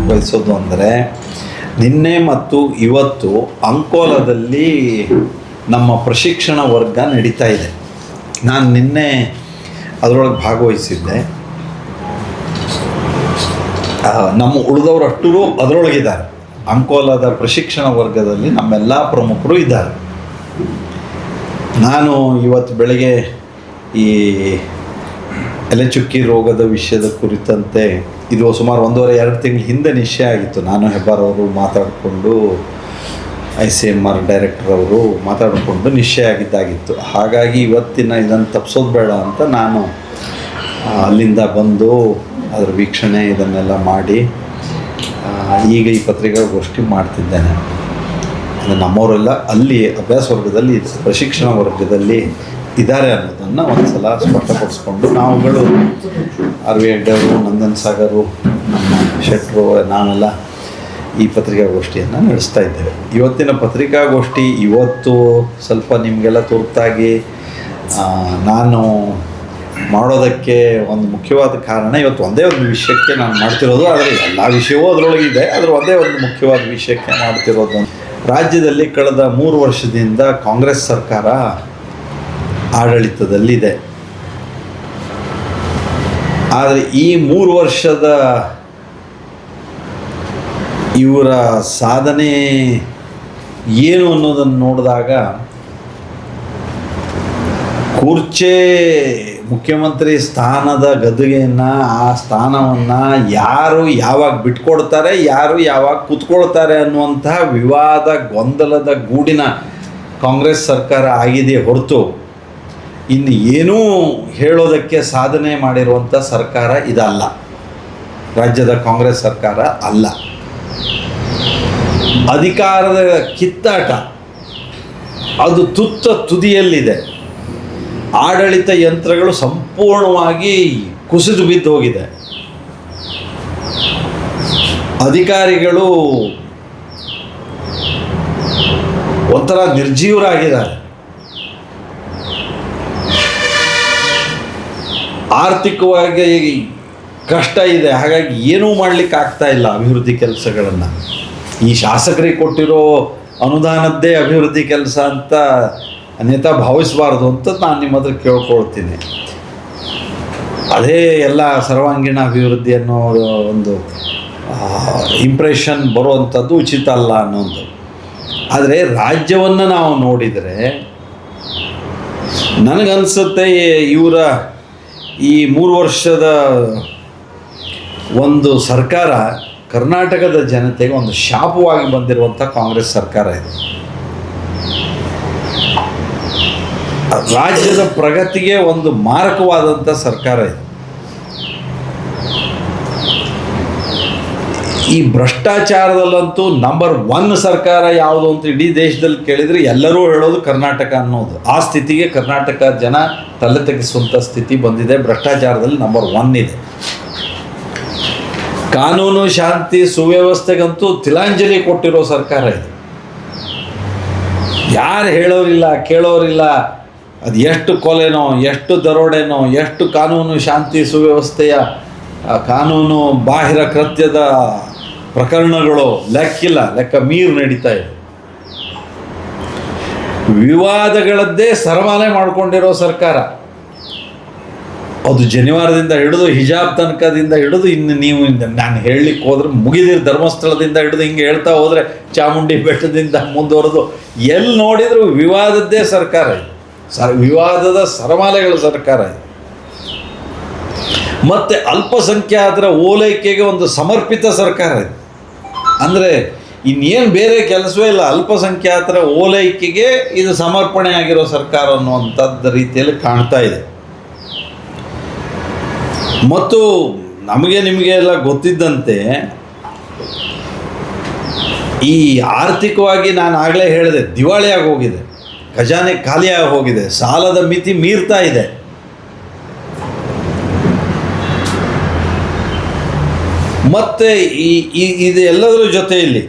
ಬಯಸೋದು ಅಂದರೆ ನಿನ್ನೆ ಮತ್ತು ಇವತ್ತು ಅಂಕೋಲದಲ್ಲಿ ನಮ್ಮ ಪ್ರಶಿಕ್ಷಣ ವರ್ಗ ನಡೀತಾ ಇದೆ. ನಾನು ನಿನ್ನೆ ಅದರೊಳಗೆ ಭಾಗವಹಿಸಿದ್ದೆ. ನಮ್ಮ ಉಳಿದವರು ಅಷ್ಟೂ ಅದರೊಳಗಿದ್ದಾರೆ. ಅಂಕೋಲದ ಪ್ರಶಿಕ್ಷಣ ವರ್ಗದಲ್ಲಿ ನಮ್ಮೆಲ್ಲ ಪ್ರಮುಖರು ಇದ್ದಾರೆ. ನಾನು ಇವತ್ತು ಬೆಳಗ್ಗೆ ಈ ಎಲೆಚುಕ್ಕಿ ರೋಗದ ವಿಷಯದ ಕುರಿತಂತೆ ಇದು ಸುಮಾರು 1.5-2 ತಿಂಗಳ ಹಿಂದೆ ನಿಶ್ಚಯ ಆಗಿತ್ತು. ನಾನು ಹೆಬ್ಬಾರವರು ಮಾತಾಡಿಕೊಂಡು ICMR ಡೈರೆಕ್ಟರ್ ಅವರು ಮಾತಾಡಿಕೊಂಡು ನಿಶ್ಚಯ ಆಗಿದ್ದಾಗಿತ್ತು. ಹಾಗಾಗಿ ಇವತ್ತಿನ ಇದನ್ನು ತಪ್ಪಿಸೋದು ಬೇಡ ಅಂತ ನಾನು ಅಲ್ಲಿಂದ ಬಂದು ಅದರ ವೀಕ್ಷಣೆ ಇದನ್ನೆಲ್ಲ ಮಾಡಿ ಈಗ ಈ ಪತ್ರಿಕಾಗೋಷ್ಠಿ ಮಾಡ್ತಿದ್ದೇನೆ. ಅಂದರೆ ನಮ್ಮವರೆಲ್ಲ ಅಲ್ಲಿ ಅಭ್ಯಾಸ ವರ್ಗದಲ್ಲಿ ಪ್ರಶಿಕ್ಷಣ ವರ್ಗದಲ್ಲಿ ಇದ್ದಾರೆ ಅನ್ನೋದನ್ನು ಒಂದು ಸಲ ಸ್ಪಷ್ಟಪಡಿಸ್ಕೊಂಡು ನಾವುಗಳು RV ಹೆಗ್ಡೆಯವರು, ನಂದನ್ ಸಾಗರು, ನಮ್ಮ ಶೆಟ್ಟರು, ನಾವೆಲ್ಲ ಈ ಪತ್ರಿಕಾಗೋಷ್ಠಿಯನ್ನು ನಡೆಸ್ತಾ ಇದ್ದೇವೆ. ಇವತ್ತಿನ ಪತ್ರಿಕಾಗೋಷ್ಠಿ ಇವತ್ತು ಸ್ವಲ್ಪ ನಿಮಗೆಲ್ಲ ತುರ್ತಾಗಿ ನಾನು ಮಾಡೋದಕ್ಕೆ ಒಂದು ಮುಖ್ಯವಾದ ಕಾರಣ, ಇವತ್ತು ಒಂದೇ ಒಂದು ವಿಷಯಕ್ಕೆ ನಾನು ಮಾಡ್ತಿರೋದು. ಆದರೆ ಎಲ್ಲ ವಿಷಯವೂ ಅದರೊಳಗಿದೆ, ಅದರ ಒಂದೇ ಒಂದು ಮುಖ್ಯವಾದ ವಿಷಯಕ್ಕೆ ಮಾಡ್ತಿರೋದು. ರಾಜ್ಯದಲ್ಲಿ ಕಳೆದ 3 ವರ್ಷದಿಂದ ಕಾಂಗ್ರೆಸ್ ಸರ್ಕಾರ ಆಡಳಿತದಲ್ಲಿದೆ. ಆದರೆ ಈ 3 ವರ್ಷದ ಇವರ ಸಾಧನೆ ಏನು ಅನ್ನೋದನ್ನು ನೋಡಿದಾಗ ಕುರ್ಚೆ ಮುಖ್ಯಮಂತ್ರಿ ಸ್ಥಾನದ ಗದ್ದುಗೆಯನ್ನು, ಆ ಸ್ಥಾನವನ್ನು ಯಾರು ಯಾವಾಗ ಬಿಟ್ಕೊಡ್ತಾರೆ, ಯಾರು ಯಾವಾಗ ಕೂತ್ಕೊಳ್ತಾರೆ ಅನ್ನುವಂತಹ ವಿವಾದ ಗೊಂದಲದ ಗೂಡಿನ ಕಾಂಗ್ರೆಸ್ ಸರ್ಕಾರ ಆಗಿದೆ ಹೊರತು ಇನ್ನು ಏನೂ ಹೇಳೋದಕ್ಕೆ ಸಾಧನೆ ಮಾಡಿರುವಂಥ ಸರ್ಕಾರ ಇದಲ್ಲ. ರಾಜ್ಯದ ಕಾಂಗ್ರೆಸ್ ಸರ್ಕಾರ ಅಲ್ಲ. ಅಧಿಕಾರದ ಕಿತ್ತಾಟ ಅದು ತುತ್ತ ತುದಿಯಲ್ಲಿದೆ. ಆಡಳಿತ ಯಂತ್ರಗಳು ಸಂಪೂರ್ಣವಾಗಿ ಕುಸಿದು ಬಿದ್ದು ಹೋಗಿದೆ. ಅಧಿಕಾರಿಗಳು ಒಂಥರ ನಿರ್ಜೀವರಾಗಿದ್ದಾರೆ. ಆರ್ಥಿಕವಾಗಿ ಕಷ್ಟ ಇದೆ. ಹಾಗಾಗಿ ಏನೂ ಮಾಡಲಿಕ್ಕೆ ಆಗ್ತಾ ಇಲ್ಲ ಅಭಿವೃದ್ಧಿ ಕೆಲಸಗಳನ್ನು. ಈ ಶಾಸಕರಿಗೆ ಕೊಟ್ಟಿರೋ ಅನುದಾನದ್ದೇ ಅಭಿವೃದ್ಧಿ ಕೆಲಸ ಅಂತ ಅನ್ಯತಾ ಭಾವಿಸಬಾರ್ದು ಅಂತ ನಾನು ನಿಮ್ಮ ಹತ್ರ ಕೇಳ್ಕೊಳ್ತೀನಿ. ಅದೇ ಎಲ್ಲ ಸರ್ವಾಂಗೀಣ ಅಭಿವೃದ್ಧಿ ಅನ್ನೋ ಒಂದು ಇಂಪ್ರೆಷನ್ ಬರುವಂಥದ್ದು ಉಚಿತ ಅಲ್ಲ ಅನ್ನೋದು. ಆದರೆ ರಾಜ್ಯವನ್ನು ನಾವು ನೋಡಿದರೆ ನನಗನ್ಸುತ್ತೆ ಇವರ ಈ 3 ವರ್ಷದ ಒಂದು ಸರ್ಕಾರ ಕರ್ನಾಟಕದ ಜನತೆಗೆ ಒಂದು ಶಾಪವಾಗಿ ಬಂದಿರುವಂಥ ಕಾಂಗ್ರೆಸ್ ಸರ್ಕಾರ ಇದೆ. ರಾಜ್ಯದ ಪ್ರಗತಿಗೆ ಒಂದು ಮಾರಕವಾದಂಥ ಸರ್ಕಾರ ಇದೆ. ಈ ಭ್ರಷ್ಟಾಚಾರದಲ್ಲಂತೂ ನಂಬರ್ 1 ಸರ್ಕಾರ ಯಾವುದು ಅಂತ ಇಡೀ ದೇಶದಲ್ಲಿ ಕೇಳಿದರೆ ಎಲ್ಲರೂ ಹೇಳೋದು ಕರ್ನಾಟಕ ಅನ್ನೋದು. ಆ ಸ್ಥಿತಿಗೆ ಕರ್ನಾಟಕ ಜನ ತಲೆ ತೆಗೆಸುವಂಥ ಸ್ಥಿತಿ ಬಂದಿದೆ. ಭ್ರಷ್ಟಾಚಾರದಲ್ಲಿ ನಂಬರ್ 1 ಇದೆ. ಕಾನೂನು ಶಾಂತಿ ಸುವ್ಯವಸ್ಥೆಗಂತೂ ತಿಲಾಂಜಲಿ ಕೊಟ್ಟಿರೋ ಸರ್ಕಾರ ಇದೆ. ಯಾರು ಹೇಳೋರಿಲ್ಲ, ಕೇಳೋರಿಲ್ಲ. ಅದು ಎಷ್ಟು ಕೊಲೆನೋ, ಎಷ್ಟು ದರೋಡೆನೋ, ಎಷ್ಟು ಕಾನೂನು ಶಾಂತಿ ಸುವ್ಯವಸ್ಥೆಯ ಕಾನೂನು ಬಾಹಿರ ಕೃತ್ಯದ ಪ್ರಕರಣಗಳು ಲೆಕ್ಕಿಲ್ಲ, ಲೆಕ್ಕ ಮೀರಿ ನಡೀತಾ ಇದೆ. ವಿವಾದಗಳದ್ದೇ ಸರಮಾಲೆ ಮಾಡಿಕೊಂಡಿರೋ ಸರ್ಕಾರ. ಅದು ಜನಿವಾರದಿಂದ ಹಿಡಿದು ಹಿಜಾಬ್ ತನಕದಿಂದ ಹಿಡಿದು ಇನ್ನು ನೀವು ನಾನು ಹೇಳಲಿಕ್ಕೆ ಹೋದ್ರೆ ಮುಗಿದಿರ ಧರ್ಮಸ್ಥಳದಿಂದ ಹಿಡಿದು ಹಿಂಗೆ ಹೇಳ್ತಾ ಹೋದರೆ ಚಾಮುಂಡಿ ಬೆಟ್ಟದಿಂದ ಮುಂದುವರೆದು ಎಲ್ಲಿ ನೋಡಿದರೂ ವಿವಾದದ್ದೇ ಸರ್ಕಾರ ಇದೆ. ವಿವಾದದ ಸರಮಾಲೆಗಳ ಸರ್ಕಾರ ಇದೆ. ಮತ್ತು ಅಲ್ಪಸಂಖ್ಯಾತರ ಓಲೈಕೆಗೆ ಒಂದು ಸಮರ್ಪಿತ ಸರ್ಕಾರ ಇದೆ. ಅಂದರೆ ಇನ್ನೇನು ಬೇರೆ ಕೆಲಸವೇ ಇಲ್ಲ, ಅಲ್ಪಸಂಖ್ಯಾತರ ಓಲೈಕೆಗೆ ಇದು ಸಮರ್ಪಣೆ ಆಗಿರೋ ಸರ್ಕಾರ ಅನ್ನುವಂಥದ್ದು ರೀತಿಯಲ್ಲಿ ಕಾಣ್ತಾ ಇದೆ. ಮತ್ತು ನಮಗೆ ನಿಮಗೆ ಎಲ್ಲ ಗೊತ್ತಿದ್ದಂತೆ ಈ ಆರ್ಥಿಕವಾಗಿ ನಾನು ಆಗಲೇ ಹೇಳಿದೆ, ದಿವಾಳಿಯಾಗಿ ಹೋಗಿದೆ, ಖಜಾನೆ ಖಾಲಿಯಾಗಿ ಹೋಗಿದೆ, ಸಾಲದ ಮಿತಿ ಮೀರ್ತಾ ಇದೆ. ಮತ್ತು ಇದು ಎಲ್ಲದರ ಜೊತೆಯಲ್ಲಿ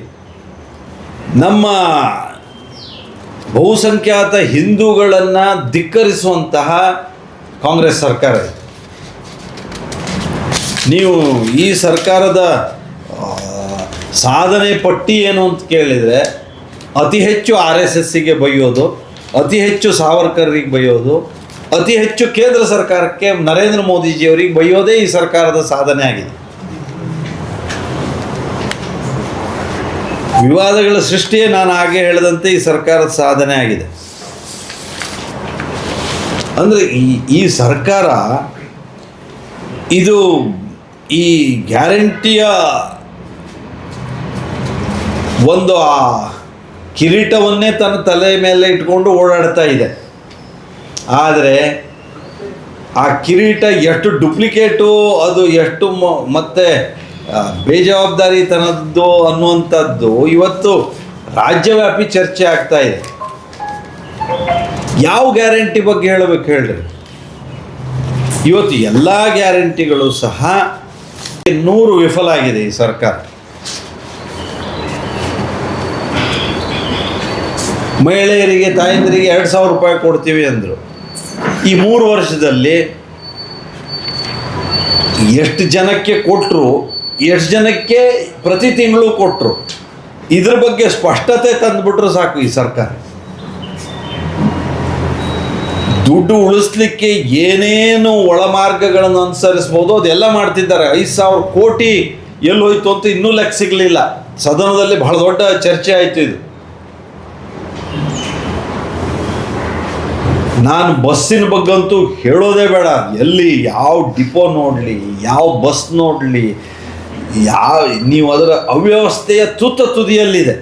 ನಮ್ಮ ಬಹುಸಂಖ್ಯಾತ ಹಿಂದೂಗಳನ್ನು ಧಿಕ್ಕರಿಸುವಂತಹ ಕಾಂಗ್ರೆಸ್ ಸರ್ಕಾರ ಇದೆ. ನೀವು ಈ ಸರ್ಕಾರದ ಸಾಧನೆ ಪಟ್ಟಿ ಏನು ಅಂತ ಕೇಳಿದರೆ ಅತಿ ಹೆಚ್ಚು RSSಗೆ ಬೈಯೋದು, ಅತಿ ಹೆಚ್ಚು ಸಾವರ್ಕರ್ರಿಗೆ ಬೈಯೋದು, ಅತಿ ಹೆಚ್ಚು ಕೇಂದ್ರ ಸರ್ಕಾರಕ್ಕೆ ನರೇಂದ್ರ ಮೋದಿಜಿಯವರಿಗೆ ಬೈಯೋದೇ ಈ ಸರ್ಕಾರದ ಸಾಧನೆ ಆಗಿದೆ. ವಿವಾದಗಳ ಸೃಷ್ಟಿಯೇ ನಾನು ಹಾಗೆ ಹೇಳಿದಂತೆ ಈ ಸರ್ಕಾರದ ಸಾಧನೆ ಆಗಿದೆ. ಅಂದರೆ ಈ ಸರ್ಕಾರ ಇದು ಈ ಗ್ಯಾರಂಟಿಯ ಒಂದು ಆ ಕಿರೀಟವನ್ನೇ ತನ್ನ ತಲೆ ಮೇಲೆ ಇಟ್ಕೊಂಡು ಓಡಾಡ್ತಾ ಇದೆ. ಆದರೆ ಆ ಕಿರೀಟ ಎಷ್ಟು ಡುಪ್ಲಿಕೇಟು, ಅದು ಎಷ್ಟು ಮತ್ತೆ ಬೇಜವಾಬ್ದಾರಿತನದ್ದು ಅನ್ನುವಂಥದ್ದು ಇವತ್ತು ರಾಜ್ಯವ್ಯಾಪಿ ಚರ್ಚೆ ಆಗ್ತಾ ಇದೆ. ಯಾವ ಗ್ಯಾರಂಟಿ ಬಗ್ಗೆ ಹೇಳಬೇಕು ಹೇಳ್ರಿ? ಇವತ್ತು ಎಲ್ಲ ಗ್ಯಾರಂಟಿಗಳು ಸಹ 100 ವಿಫಲ ಆಗಿದೆ ಈ ಸರ್ಕಾರ. ಮಹಿಳೆಯರಿಗೆ, ತಾಯಂದಿರಿಗೆ 2,000 ರೂಪಾಯಿ ಕೊಡ್ತೀವಿ ಅಂದರು. ಈ 3 ವರ್ಷದಲ್ಲಿ ಎಷ್ಟು ಜನಕ್ಕೆ ಕೊಟ್ಟರು, ಎಷ್ಟು ಜನಕ್ಕೆ ಪ್ರತಿ ತಿಂಗಳು ಕೊಟ್ಟರು, ಇದ್ರ ಬಗ್ಗೆ ಸ್ಪಷ್ಟತೆ ತಂದುಬಿಟ್ರು ಸಾಕು ಈ ಸರ್ಕಾರ. ದುಡ್ಡು ಉಳಿಸ್ಲಿಕ್ಕೆ ಏನೇನು ಒಳಮಾರ್ಗಗಳನ್ನು ಅನುಸರಿಸ್ಬೋದು ಅದೆಲ್ಲ ಮಾಡ್ತಿದ್ದಾರೆ. 5,000 ಕೋಟಿ ಎಲ್ಲೋಯ್ತು ಅಂತ ಇನ್ನೂ ಲೆಕ್ಕ ಸಿಗಲಿಲ್ಲ. ಸದನದಲ್ಲಿ ಬಹಳ ದೊಡ್ಡ ಚರ್ಚೆ ಆಯಿತು ಇದು. ನಾನು ಬಸ್ಸಿನ ಬಗ್ಗಂತೂ ಹೇಳೋದೇ ಬೇಡ. ಎಲ್ಲಿ ಯಾವ ಡಿಪೋ ನೋಡಲಿ, ಯಾವ ಬಸ್ ನೋಡಲಿ, ನೀವು ಅದರ ಅವ್ಯವಸ್ಥೆಯ ತುದಿಯಲ್ಲಿದೆ.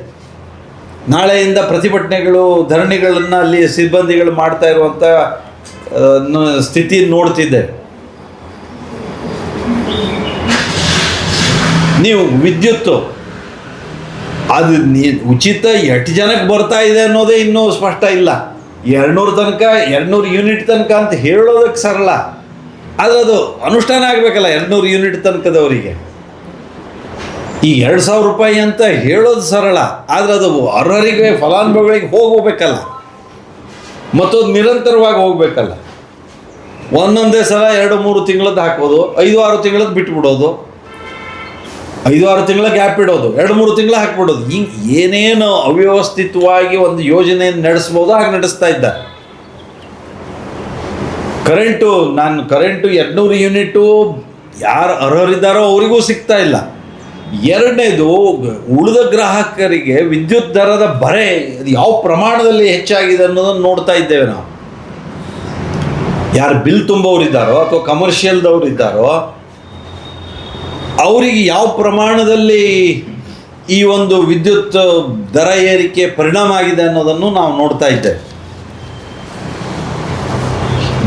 ನಾಳೆಯಿಂದ ಪ್ರತಿಭಟನೆಗಳು, ಧರಣಿಗಳನ್ನು ಅಲ್ಲಿ ಸಿಬ್ಬಂದಿಗಳು ಮಾಡ್ತಾ ಇರುವಂಥ ಸ್ಥಿತಿ ನೋಡ್ತಿದ್ದೆ. ನೀವು ವಿದ್ಯುತ್ತು ಅದು ಉಚಿತ ಎಷ್ಟು ಜನಕ್ಕೆ ಬರ್ತಾ ಇದೆ ಅನ್ನೋದೇ ಇನ್ನೂ ಸ್ಪಷ್ಟ ಇಲ್ಲ. 200 ಯೂನಿಟ್ ತನಕ ಅಂತ ಹೇಳೋದಕ್ಕೆ ಸರಳ, ಆದರೆ ಅದು ಅನುಷ್ಠಾನ ಆಗಬೇಕಲ್ಲ 200 ಯೂನಿಟ್ ತನಕದವರಿಗೆ. ಈ 2,000 ರೂಪಾಯಿ ಅಂತ ಹೇಳೋದು ಸರಳ, ಆದರೆ ಅದು ಅರ್ಹರಿಗೆ, ಫಲಾನುಭವಿಗಳಿಗೆ ಹೋಗಬೇಕಲ್ಲ, ಮತ್ತದು ನಿರಂತರವಾಗಿ ಹೋಗಬೇಕಲ್ಲ. ಒಂದೊಂದೇ ಸಲ 2-3 ತಿಂಗಳದ್ದು ಹಾಕೋದು, 5-6 ತಿಂಗಳದ್ದು ಬಿಟ್ಬಿಡೋದು, 5-6 ತಿಂಗಳ ಗ್ಯಾಪ್ ಇಡೋದು, 2-3 ತಿಂಗಳ ಹಾಕ್ಬಿಡೋದು. ಹಿಂಗೆ ಏನೇನು ಅವ್ಯವಸ್ಥಿತವಾಗಿ ಒಂದು ಯೋಜನೆಯನ್ನು ನಡೆಸ್ಬೋದು ಹಾಗೆ ನಡೆಸ್ತಾ ಇದ್ದ. ಕರೆಂಟು 200 ಯೂನಿಟು ಯಾರು ಅರ್ಹರಿದ್ದಾರೋ ಅವರಿಗೂ ಸಿಗ್ತಾ ಇಲ್ಲ. ಎರಡನೇದು, ಉಳಿದ ಗ್ರಾಹಕರಿಗೆ ವಿದ್ಯುತ್ ದರದ ಬರೆ ಅದು ಯಾವ ಪ್ರಮಾಣದಲ್ಲಿ ಹೆಚ್ಚಾಗಿದೆ ಅನ್ನೋದನ್ನು ನೋಡ್ತಾ ಇದ್ದೇವೆ ನಾವು. ಯಾರು ಬಿಲ್ ತುಂಬೋರಿದ್ದಾರೋ ಅಥವಾ ಕಮರ್ಷಿಯಲ್ದವ್ರು ಇದ್ದಾರೋ ಅವರಿಗೆ ಯಾವ ಪ್ರಮಾಣದಲ್ಲಿ ಈ ಒಂದು ವಿದ್ಯುತ್ ದರ ಏರಿಕೆ ಪರಿಣಾಮ ಆಗಿದೆ ಅನ್ನೋದನ್ನು ನಾವು ನೋಡ್ತಾ ಇದ್ದೇವೆ.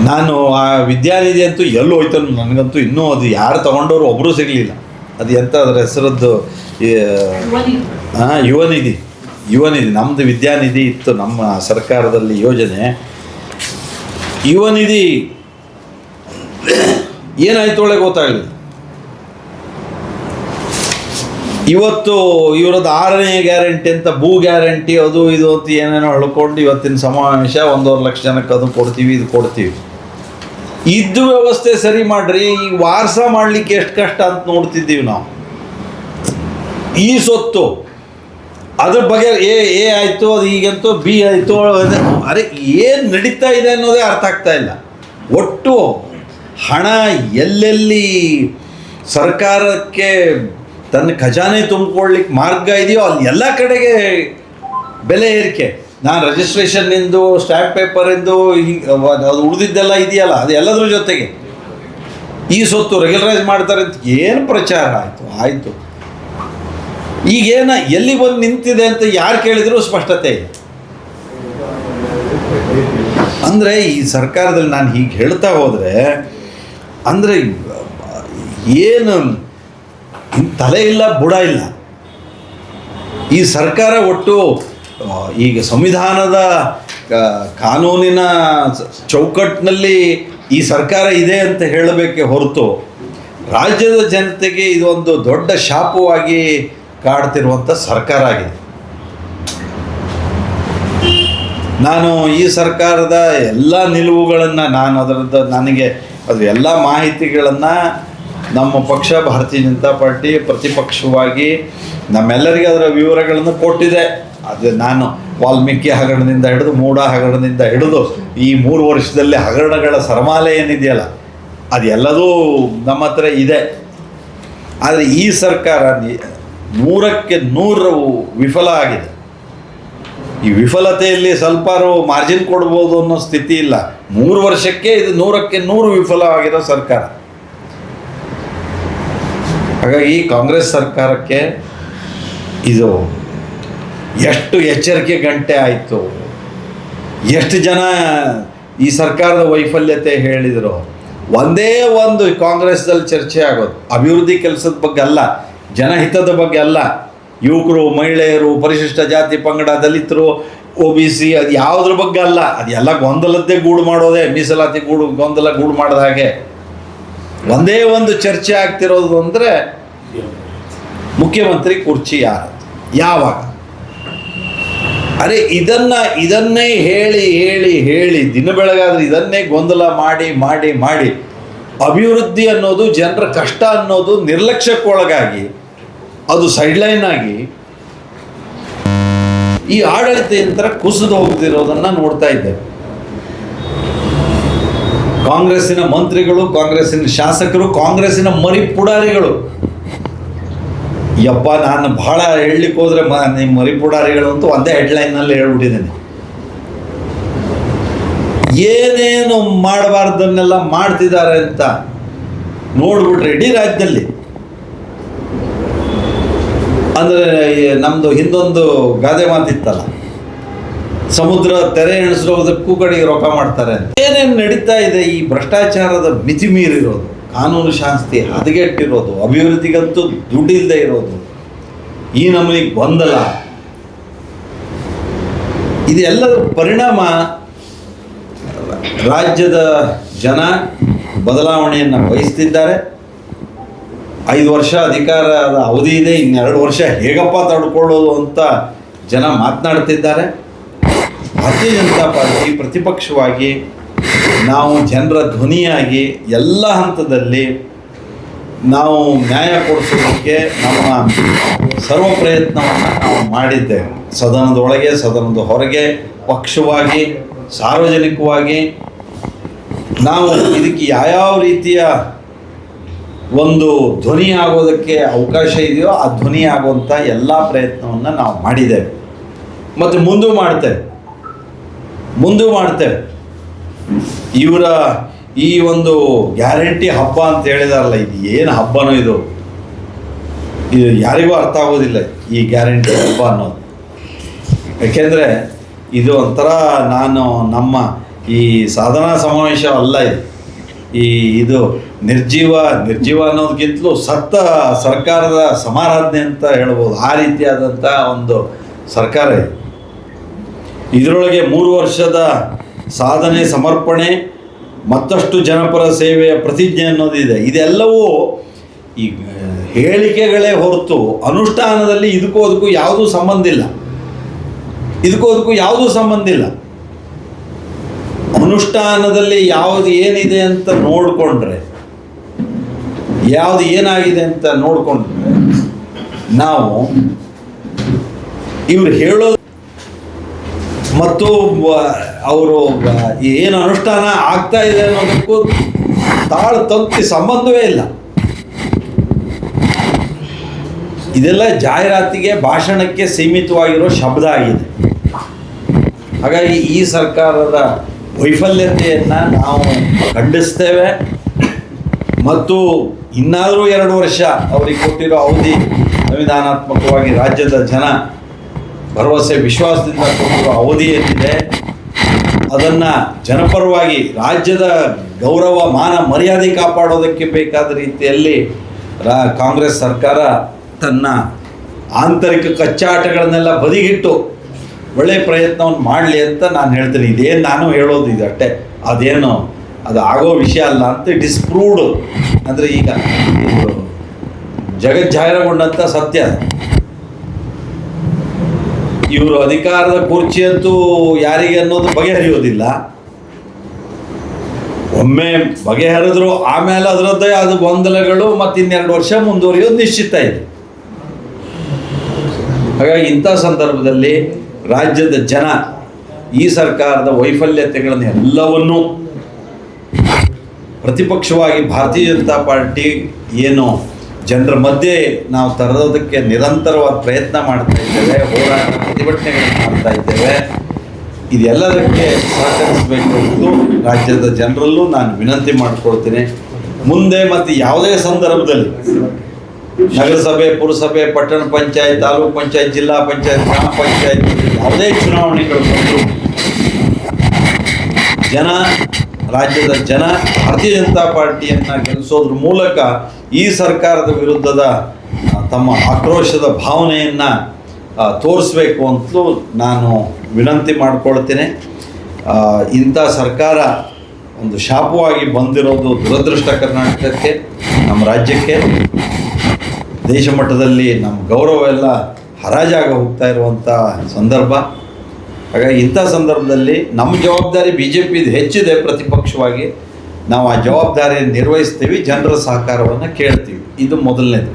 ನಾನು ಆ ವಿದ್ಯಾನಿಧಿ ಅಂತೂ ಎಲ್ಲೂ ಹೋಯ್ತು, ನನಗಂತೂ ಇನ್ನೂ ಅದು ಯಾರು ತಗೊಂಡವರು ಒಬ್ಬರೂ ಸಿಗಲಿಲ್ಲ. ಅದು ಎಂಥ ಅದರ ಹೆಸರದ್ದು ಯುವನಿಧಿ ನಮ್ಮದು ವಿದ್ಯಾನಿಧಿ ಇತ್ತು ನಮ್ಮ ಸರ್ಕಾರದಲ್ಲಿ ಯೋಜನೆ. ಯುವನಿಧಿ ಏನಾಯ್ತು ಒಳಗೆ ಗೊತ್ತಾಗಲಿಲ್ಲ. ಇವತ್ತು ಇವರದ್ದು 6ನೇ ಗ್ಯಾರಂಟಿ ಅಂತ ಭೂ ಗ್ಯಾರಂಟಿ ಅದು ಇದು ಅಂತ ಏನೇನೋ ಹೇಳ್ಕೊಂಡು ಇವತ್ತಿನ ಸಮಾವೇಶ 1.5 ಲಕ್ಷ ಜನಕ್ಕೆ ಅದು ಕೊಡ್ತೀವಿ ಇದು ಕೊಡ್ತೀವಿ. ಇದ್ದು ವ್ಯವಸ್ಥೆ ಸರಿ ಮಾಡ್ರಿ. ಈಗ ವಾರಸ ಮಾಡಲಿಕ್ಕೆ ಎಷ್ಟು ಕಷ್ಟ ಅಂತ ನೋಡ್ತಿದ್ದೀವಿ ನಾವು. ಈ ಸೊತ್ತು ಅದ್ರ ಬಗ್ಗೆ ಎ ಆಯಿತು, ಅದು ಈಗಂತೂ ಬಿ ಆಯಿತು. ಅರೆ ಏನು ನಡೀತಾ ಇದೆ ಅನ್ನೋದೇ ಅರ್ಥ ಆಗ್ತಾ ಇಲ್ಲ. ಒಟ್ಟು ಹಣ ಎಲ್ಲೆಲ್ಲಿ ಸರ್ಕಾರಕ್ಕೆ ತನ್ನ ಖಜಾನೆ ತುಂಬಿಕೊಳ್ಳಿಕ್ಕೆ ಮಾರ್ಗ ಇದೆಯೋ ಅಲ್ಲಿ ಎಲ್ಲ ಕಡೆಗೆ ಬೆಲೆ ಏರಿಕೆ. ನಾನು ರಿಜಿಸ್ಟ್ರೇಷನ್ನಿಂದು, ಸ್ಟ್ಯಾಂಪ್ ಪೇಪರಿಂದು, ಅದು ಉಳಿದಿದ್ದೆಲ್ಲ ಇದೆಯಲ್ಲ, ಅದು ಎಲ್ಲದ್ರ ಜೊತೆಗೆ ಈ ಸೊತ್ತು ರೆಗ್ಯುಲರೈಸ್ ಮಾಡ್ತಾರೆ ಅಂತ ಏನು ಪ್ರಚಾರ ಆಯಿತು. ಈಗೇನ ಎಲ್ಲಿ ಬಂದು ನಿಂತಿದೆ ಅಂತ ಯಾರು ಕೇಳಿದರೂ ಸ್ಪಷ್ಟತೆ ಇದೆ. ಅಂದರೆ ಈ ಸರ್ಕಾರದಲ್ಲಿ ನಾನು ಹೀಗೆ ಹೇಳ್ತಾ ಹೋದರೆ ಅಂದರೆ ಏನು ತಲೆ ಇಲ್ಲ, ಬುಡ ಇಲ್ಲ. ಈ ಸರ್ಕಾರ ಒಟ್ಟು ಈಗ ಸಂವಿಧಾನದ ಕಾನೂನಿನ ಚೌಕಟ್ಟಿನಲ್ಲಿ ಈ ಸರ್ಕಾರ ಇದೆ ಅಂತ ಹೇಳಬೇಕೆ ಹೊರತು ರಾಜ್ಯದ ಜನತೆಗೆ ಇದೊಂದು ದೊಡ್ಡ ಶಾಪವಾಗಿ ಕಾಡ್ತಿರುವಂಥ ಸರ್ಕಾರ ಆಗಿದೆ. ನಾನು ಈ ಸರ್ಕಾರದ ಎಲ್ಲ ನಿಲುವುಗಳನ್ನು ನನಗೆ ಅದು ಎಲ್ಲ ಮಾಹಿತಿಗಳನ್ನು ನಮ್ಮ ಪಕ್ಷ ಭಾರತೀಯ ಜನತಾ ಪಾರ್ಟಿ ಪ್ರತಿಪಕ್ಷವಾಗಿ ನಮ್ಮೆಲ್ಲರಿಗೂ ಅದರ ವಿವರಗಳನ್ನು ಕೊಟ್ಟಿದೆ. ಅದು ನಾನು ವಾಲ್ಮೀಕಿ ಹಗರಣದಿಂದ ಹಿಡಿದು ಮೂಡ ಹಗರಣದಿಂದ ಹಿಡಿದು ಈ 3 ವರ್ಷದಲ್ಲಿ ಹಗರಣಗಳ ಸರಮಾಲೆ ಏನಿದೆಯಲ್ಲ ಅದೆಲ್ಲದೂ ನಮ್ಮ ಹತ್ರ ಇದೆ. ಆದರೆ ಈ ಸರ್ಕಾರ 100ಕ್ಕೆ 100 ವಿಫಲ ಆಗಿದೆ. ಈ ವಿಫಲತೆಯಲ್ಲಿ ಸ್ವಲ್ಪ ಮಾರ್ಜಿನ್ ಕೊಡ್ಬೋದು ಅನ್ನೋ ಸ್ಥಿತಿ ಇಲ್ಲ. 3 ವರ್ಷಕ್ಕೆ ಇದು 100ಕ್ಕೆ 100 ವಿಫಲವಾಗಿರೋ ಸರ್ಕಾರ. ಹಾಗಾಗಿ ಕಾಂಗ್ರೆಸ್ ಸರ್ಕಾರಕ್ಕೆ ಇದು ಎಷ್ಟು ಎಚ್ಚರಿಕೆ ಗಂಟೆ ಆಯಿತು, ಎಷ್ಟು ಜನ ಈ ಸರ್ಕಾರದ ವೈಫಲ್ಯತೆ ಹೇಳಿದರು. ಒಂದೇ ಒಂದು ಕಾಂಗ್ರೆಸ್ದಲ್ಲಿ ಚರ್ಚೆ ಆಗೋದು ಅಭಿವೃದ್ಧಿ ಕೆಲಸದ ಬಗ್ಗೆ ಅಲ್ಲ, ಜನಹಿತದ ಬಗ್ಗೆ ಅಲ್ಲ. ಯುವಕರು, ಮಹಿಳೆಯರು, ಪರಿಶಿಷ್ಟ ಜಾತಿ ಪಂಗಡ, ದಲಿತರು, OBC ಅದು ಯಾವುದ್ರ ಬಗ್ಗೆ ಅಲ್ಲ. ಅದೆಲ್ಲ ಗೊಂದಲದ್ದೇ ಗೂಡು ಮಾಡೋದೇ, ಮೀಸಲಾತಿ ಗೊಂದಲ ಗೂಡು ಮಾಡಿದ ಹಾಗೆ. ಒಂದೇ ಒಂದು ಚರ್ಚೆ ಆಗ್ತಿರೋದು ಅಂದರೆ ಮುಖ್ಯಮಂತ್ರಿ ಕುರ್ಚಿ ಯಾರು, ಯಾವಾಗ. ಅರೆ ಇದನ್ನೇ ಹೇಳಿ ದಿನ ಬೆಳಗಾದ್ರೆ ಇದನ್ನೇ ಗೊಂದಲ ಮಾಡಿ ಅಭಿವೃದ್ಧಿ ಅನ್ನೋದು, ಜನರ ಕಷ್ಟ ಅನ್ನೋದು ನಿರ್ಲಕ್ಷ್ಯಕ್ಕೊಳಗಾಗಿ ಅದು ಸೈಡ್ಲೈನ್ ಆಗಿ ಈ ಆಡಳಿತ ಯಂತ್ರ ಕುಸಿದು ಹೋಗ್ತಿರೋದನ್ನು ನೋಡ್ತಾ ಇದ್ದೇವೆ. ಕಾಂಗ್ರೆಸ್ಸಿನ ಮಂತ್ರಿಗಳು, ಕಾಂಗ್ರೆಸ್ಸಿನ ಶಾಸಕರು, ಕಾಂಗ್ರೆಸ್ಸಿನ ಮರಿ ಪುಡಾರಿಗಳು, ಯಪ್ಪ ನಾನು ಭಾಳ ಹೇಳಲಿಕ್ಕೆ ಹೋದರೆ ನಿಮ್ಮ ಮರಿ ಪುಡಾರಿಗಳು ಅಂತೂ ಒಂದೇ ಹೆಡ್ಲೈನ್ನಲ್ಲಿ ಹೇಳ್ಬಿಟ್ಟಿದ್ದೀನಿ. ಏನೇನು ಮಾಡಬಾರ್ದನ್ನೆಲ್ಲ ಮಾಡ್ತಿದ್ದಾರೆ ಅಂತ ನೋಡ್ಬಿಟ್ರೆ ಇಡೀ ರಾಜ್ಯದಲ್ಲಿ. ಅಂದರೆ ನಮ್ಮದು ಹಿಂದೊಂದು ಗಾದೆ ಮಾತಿತ್ತಲ್ಲ, ಸಮುದ್ರ ತೆರೆ ಎಣಿಸೋದಕ್ಕೂ ಕಡೆಗೆ ರೊಕ್ಕ ಮಾಡ್ತಾರೆ ಅಂತ. ಏನೇನು ನಡೀತಾ ಇದೆ, ಈ ಭ್ರಷ್ಟಾಚಾರದ ಮಿತಿ ಮೀರಿರೋದು, ಕಾನೂನು ಶಾಸ್ತಿ ಹದಗೆಟ್ಟಿರೋದು, ಅಭಿವೃದ್ಧಿಗಂತೂ ದುಡ್ಡಿಲ್ಲದೆ ಇರೋದು, ಈ ನಮೂನಿ ಗೊಂದಲ, ಇದೆಲ್ಲದರ ಪರಿಣಾಮ ರಾಜ್ಯದ ಜನ ಬದಲಾವಣೆಯನ್ನು ಬಯಸ್ತಿದ್ದಾರೆ. 5 ವರ್ಷ ಅಧಿಕಾರದ ಅವಧಿ ಇದೆ, 2 ವರ್ಷ ಹೇಗಪ್ಪ ತಡ್ಕೊಳ್ಳೋದು ಅಂತ ಜನ ಮಾತನಾಡ್ತಿದ್ದಾರೆ. ಭಾರತೀಯ ಜನತಾ ಪಾರ್ಟಿ ಪ್ರತಿಪಕ್ಷವಾಗಿ ನಾವು ಜನರ ಧ್ವನಿಯಾಗಿ ಎಲ್ಲ ಹಂತದಲ್ಲಿ ನಾವು ನ್ಯಾಯ ಕೊಡಿಸೋದಕ್ಕೆ ನಮ್ಮ ಸರ್ವ ಪ್ರಯತ್ನವನ್ನು ನಾವು ಮಾಡಿದ್ದೇವೆ. ಸದನದೊಳಗೆ, ಸದನದ ಹೊರಗೆ, ಪಕ್ಷವಾಗಿ, ಸಾರ್ವಜನಿಕವಾಗಿ ನಾವು ಇದಕ್ಕೆ ಯಾವ್ಯಾವ ರೀತಿಯ ಒಂದು ಧ್ವನಿ ಆಗೋದಕ್ಕೆ ಅವಕಾಶ ಇದೆಯೋ ಆ ಧ್ವನಿ ಆಗುವಂಥ ಎಲ್ಲ ಪ್ರಯತ್ನವನ್ನು ನಾವು ಮಾಡಿದ್ದೇವೆ ಮತ್ತು ಮುಂದೂ ಮಾಡ್ತೇವೆ. ಇವರ ಈ ಒಂದು ಗ್ಯಾರಂಟಿ ಹಬ್ಬ ಅಂತ ಹೇಳಿದಾರಲ್ಲ, ಇದು ಏನು ಹಬ್ಬನೋ ಇದು ಯಾರಿಗೂ ಅರ್ಥ ಆಗೋದಿಲ್ಲ ಈ ಗ್ಯಾರಂಟಿ ಹಬ್ಬ ಅನ್ನೋದು. ಯಾಕೆಂದರೆ ಇದು ಒಂಥರ ನಮ್ಮ ಈ ಸಾಧನಾ ಸಮಾವೇಶ ಅಲ್ಲ ಇದು ನಿರ್ಜೀವ ಅನ್ನೋದಕ್ಕಿಂತಲೂ ಸತ್ತ ಸರ್ಕಾರದ ಸಮಾರಾಧನೆ ಅಂತ ಹೇಳ್ಬೋದು. ಆ ರೀತಿಯಾದಂಥ ಒಂದು ಸರ್ಕಾರ ಇದೆ. ಇದರೊಳಗೆ 3 ವರ್ಷದ ಸಾಧನೆ, ಸಮರ್ಪಣೆ, ಮತ್ತಷ್ಟು ಜನಪರ ಸೇವೆಯ ಪ್ರತಿಜ್ಞೆ ಅನ್ನೋದಿದೆ. ಇದೆಲ್ಲವೂ ಈ ಹೇಳಿಕೆಗಳೇ ಹೊರತು ಅನುಷ್ಠಾನದಲ್ಲಿ ಇದಕ್ಕೂ ಯಾವುದೂ ಸಂಬಂಧ ಇಲ್ಲ. ಅನುಷ್ಠಾನದಲ್ಲಿ ಯಾವುದು ಏನಿದೆ ಅಂತ ನೋಡಿಕೊಂಡ್ರೆ, ಯಾವುದು ಏನಾಗಿದೆ ಅಂತ ನೋಡಿಕೊಂಡ್ರೆ ನಾವು ಇವರು ಹೇಳೋದು ಮತ್ತು ಅವರು ಏನು ಅನುಷ್ಠಾನ ಆಗ್ತಾ ಇದೆ ಅನ್ನೋದಕ್ಕೂ ತಂತಿ ಸಂಬಂಧವೇ ಇಲ್ಲ. ಇದೆಲ್ಲ ಜಾಹೀರಾತಿಗೆ, ಭಾಷಣಕ್ಕೆ ಸೀಮಿತವಾಗಿರೋ ಶಬ್ದ ಆಗಿದೆ. ಹಾಗಾಗಿ ಈ ಸರ್ಕಾರದ ವೈಫಲ್ಯತೆಯನ್ನು ನಾವು ಖಂಡಿಸ್ತೇವೆ ಮತ್ತು ಇನ್ನಾದರೂ 2 ವರ್ಷ ಅವರಿಗೆ ಕೊಟ್ಟಿರೋ ಅವಧಿ ಸಂವಿಧಾನಾತ್ಮಕವಾಗಿ ರಾಜ್ಯದ ಜನ ಭರವಸೆ ವಿಶ್ವಾಸದಿಂದ ಕೊಟ್ಟಿರೋ ಅವಧಿ ಏನಿದೆ ಅದನ್ನು ಜನಪರವಾಗಿ ರಾಜ್ಯದ ಗೌರವ, ಮಾನ, ಮರ್ಯಾದೆ ಕಾಪಾಡೋದಕ್ಕೆ ಬೇಕಾದ ರೀತಿಯಲ್ಲಿ ಕಾಂಗ್ರೆಸ್ ಸರ್ಕಾರ ತನ್ನ ಆಂತರಿಕ ಕಚ್ಚಾಟಗಳನ್ನೆಲ್ಲ ಬದಿಗಿಟ್ಟು ಒಳ್ಳೆಯ ಪ್ರಯತ್ನವನ್ನು ಮಾಡಲಿ ಅಂತ ನಾನು ಹೇಳ್ತೀನಿ. ಇದೇನು ನಾನು ಹೇಳೋದು ಇದಷ್ಟೇ, ಅದು ಆಗೋ ವಿಷಯ ಅಲ್ಲ ಅಂತ ಡಿಸ್ಪ್ರೂವ್ಡ್. ಅಂದರೆ ಈಗ ಇದು ಜಗಜ್ಜಾಹಿರಗೊಂಡಂಥ ಸತ್ಯ. ಇವರು ಅಧಿಕಾರದ ಕುರ್ಚಿ ಅಂತೂ ಯಾರಿಗೆ ಅನ್ನೋದು ಬಗೆಹರಿಯೋದಿಲ್ಲ. ಒಮ್ಮೆ ಬಗೆಹರಿದ್ರು ಆಮೇಲೆ ಅದರದ್ದೇ ಆದ ಗೊಂದಲಗಳು ಮತ್ತು 2 ವರ್ಷ ಮುಂದುವರಿಯೋದು ನಿಶ್ಚಿತ ಇದೆ. ಹಾಗಾಗಿ ಇಂಥ ಸಂದರ್ಭದಲ್ಲಿ ರಾಜ್ಯದ ಜನ ಈ ಸರ್ಕಾರದ ವೈಫಲ್ಯತೆಗಳನ್ನು ಎಲ್ಲವನ್ನೂ ಪ್ರತಿಪಕ್ಷವಾಗಿ ಭಾರತೀಯ ಜನತಾ ಪಾರ್ಟಿ ಏನು ಜನರ ಮಧ್ಯೆ ನಾವು ತರೋದಕ್ಕೆ ನಿರಂತರವಾದ ಪ್ರಯತ್ನ ಮಾಡ್ತಾ ಇದ್ದೇವೆ, ಹೋರಾಟ ಪ್ರತಿಭಟನೆಗಳನ್ನು ಮಾಡ್ತಾ ಇದ್ದೇವೆ. ಇದೆಲ್ಲದಕ್ಕೆ ಸಹಕರಿಸಬೇಕು ಎಂದು ರಾಜ್ಯದ ಜನರಲ್ಲೂ ನಾನು ವಿನಂತಿ ಮಾಡಿಕೊಳ್ತೀನಿ. ಮುಂದೆ ಮತ್ತು ಯಾವುದೇ ಸಂದರ್ಭದಲ್ಲಿ ನಗರಸಭೆ, ಪುರಸಭೆ, ಪಟ್ಟಣ ಪಂಚಾಯತ್, ತಾಲೂಕು ಪಂಚಾಯತ್, ಜಿಲ್ಲಾ ಪಂಚಾಯತ್, ಗ್ರಾಮ ಪಂಚಾಯತ್ ಯಾವುದೇ ಚುನಾವಣೆಗಳು ಬಂದರೂ ರಾಜ್ಯದ ಜನ ಭಾರತೀಯ ಜನತಾ ಪಾರ್ಟಿಯನ್ನು ಗೆಲ್ಲಿಸೋದ್ರ ಮೂಲಕ ಈ ಸರ್ಕಾರದ ವಿರುದ್ಧದ ತಮ್ಮ ಆಕ್ರೋಶದ ಭಾವನೆಯನ್ನು ತೋರಿಸ್ಬೇಕು ಅಂತಲೂ ನಾನು ವಿನಂತಿ ಮಾಡಿಕೊಳ್ತೇನೆ. ಇಂಥ ಸರ್ಕಾರ ಒಂದು ಶಾಪವಾಗಿ ಬಂದಿರೋದು ದುರದೃಷ್ಟ ಕರ್ನಾಟಕಕ್ಕೆ, ನಮ್ಮ ರಾಜ್ಯಕ್ಕೆ. ದೇಶ ಮಟ್ಟದಲ್ಲಿ ನಮ್ಮ ಗೌರವ ಎಲ್ಲ ಹರಾಜಾಗ ಹೋಗ್ತಾ ಇರುವಂಥ ಸಂದರ್ಭ. ಹಾಗಾಗಿ ಇಂಥ ಸಂದರ್ಭದಲ್ಲಿ ನಮ್ಮ ಜವಾಬ್ದಾರಿ BJPದು ಹೆಚ್ಚಿದೆ. ಪ್ರತಿಪಕ್ಷವಾಗಿ ನಾವು ಆ ಜವಾಬ್ದಾರಿಯನ್ನು ನಿರ್ವಹಿಸ್ತೀವಿ, ಜನರ ಸಹಕಾರವನ್ನು ಕೇಳ್ತೀವಿ. ಇದು ಮೊದಲನೇದು.